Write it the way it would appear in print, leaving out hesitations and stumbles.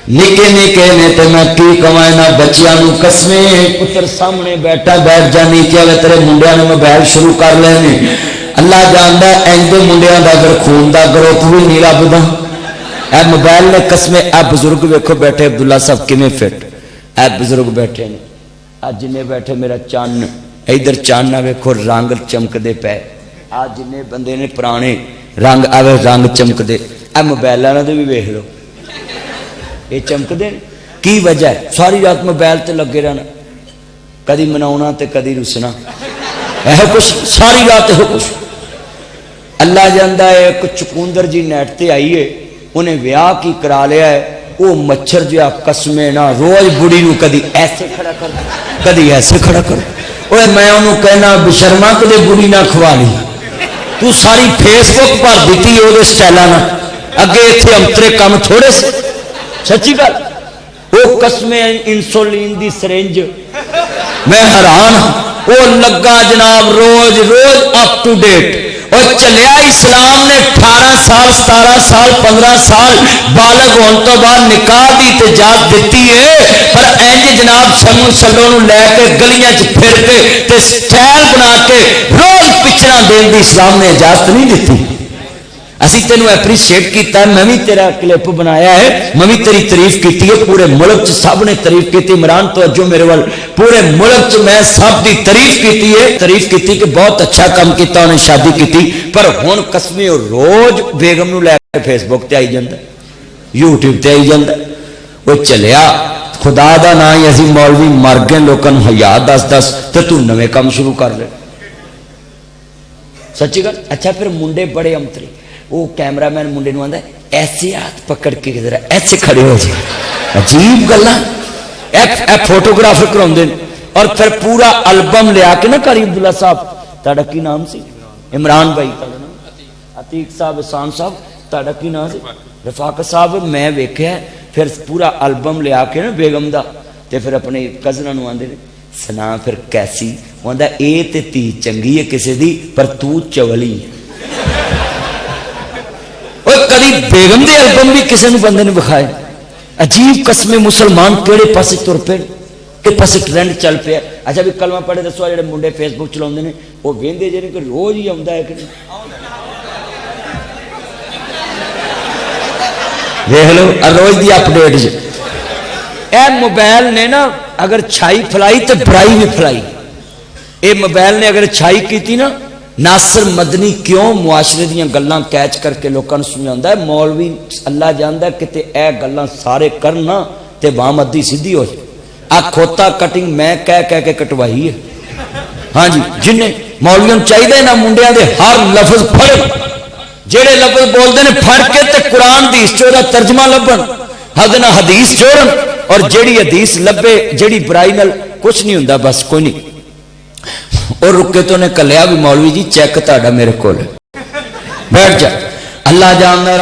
निके निके ने तो मैं की कमाना बच्चियां नूं कसमे पुत्र सामने बैठा बैठ जानी कि तेरे मुंडिया ने मोबाइल शुरू कर लेने। अल्लाह जानदा इंदे मुंडिया का अगर खून का ग्रोथ भी नहीं लभदा। ए मोबाइल ने कसमे ए बुजुर्ग वेखो बैठे अब्दुल्ला साहब किवें फिट ए बुजुर्ग बैठे ने अज जिन्हें बैठे मेरा चन्न इधर चन्न वेखो रंग चमकदे पे आ जिन्हें बंदे ने पुराने रंग आवे रंग चमकदे ए मोबाइल वालों भी वेख लो ये चमकदे की वजह है सारी रात मोबाइल ते लगे रहना कदी मनाउणा ते कदी रुसना यह कुछ सारी रात यह कुछ। अल्लाह जानदा है एक चुकूंदर जी नेट ते आई है उन्हें ब्याह की करा लिया है वो मच्छर जिहा कसमे ना रोज बुढ़ी नूं कदी ऐसे खड़ा कर कदी ऐसे खड़ा कर। ओए मैं उन्होंने कहना बेशर्मा कदे बुढ़ी ना खवा ली तू सारी फेसबुक भर दी वो स्टाइलों ना अगे इतने अंतरे काम थोड़े से सच्ची गल वो कसमे इंसुलिन की सिरिंज मैं हैरान वो लगा जनाब रोज रोज अप टू डेट और चलिया इस्लाम ने 18 साल 17 साल 15 साल बालग होने तो बाद निकाह की इजाजत दी है पर इंज जनाब समूह सलो लैके गलियां फिर के स्टाइल बना के रोज पिक्चर देने की इस्लाम ने इजाजत नहीं दी। असी तेनों एप्रीशिएट किया मैं भी तेरा क्लिप बनाया है मैं भी तेरी तारीफ की है पूरे मुल्क च सब ने तारीफ की। इमरान तो अजो मेरे वाल पूरे मुल्क च मैं सब की तारीफ की कि बहुत अच्छा काम किया उन्हें शादी की पर हुण कसमे रोज बेगम नूं लैके फेसबुक ते आई जांदा यूट्यूब ते आई जांदा। वो चलिया खुदा दा ना ही असी मौलवी मर गए लोगों को हया दस दस तो तू नवे काम शुरू कर ले सच्ची गल। अच्छा फिर मुंडे बड़े अंतरे वो कैमरामैन मुंडे नूं आंदा ऐसे हाथ पकड़ के जरा ऐसे खड़े हो जाए अजीब गल्लां फोटोग्राफर कराउंदे और फिर पूरा एल्बम लिया के ना करी अब्दुल्ला साहब तुहाडा की नाम सी इमरान भाई तुहाडा नाम अतीक साहब एहसान साहब तुहाडा की नाम सी रफाकत साहब मैं वेख्या फिर पूरा एल्बम लिया के ना बेगम दा ते फिर अपने कजनां नूं आंदे ने सुना फिर कैसी आंदा ए ते धी चंगी है किसी दी पर तू चवली है। कभी बेगम दे एल्बम भी किसी ने बंदे ने विखाए अजीब कसमे मुसलमान केड़े पासे तुर पे कि पासे ट्रेंड चल पे। अच्छा भी कलमा पढ़े दसो जो मुंडे फेसबुक चलाते हैं वो वेंदे जे कि रोज ही आता है कि देख लो रोज की अपडेट ज ए मोबाइल ने ना अगर छाई फैलाई तो बुराई भी फैलाई। ये मोबाइल ने अगर छाई की ना नासिर मदनी क्यों मुआशरे दी गल्लां कैच करके लोगों को समझाता है मौलवी अल्लाह जानता किते ए गल्लां सारे करना ते बाम अद्धी सीधी हो जाए। आ खोता कटिंग मैं कह के कटवाई है। हाँ जी जिन्हें मौलवियों चाहिए ना मुंडिया दे हर लफज फड़ जेड़े लफज बोलते हैं फड़ के ते कुरान दी चोरा तर्जमा लभन हद ना हदीस जोड़न और जेड़ी हदीस लभे जेड़ी बुराई नाल कुछ नहीं हुंदा बस कोई नहीं और रुके तो ने कलिया भी मौलवी जी चेक तुहाडा मेरे कोल बैठ जा अल्लाह जानदा।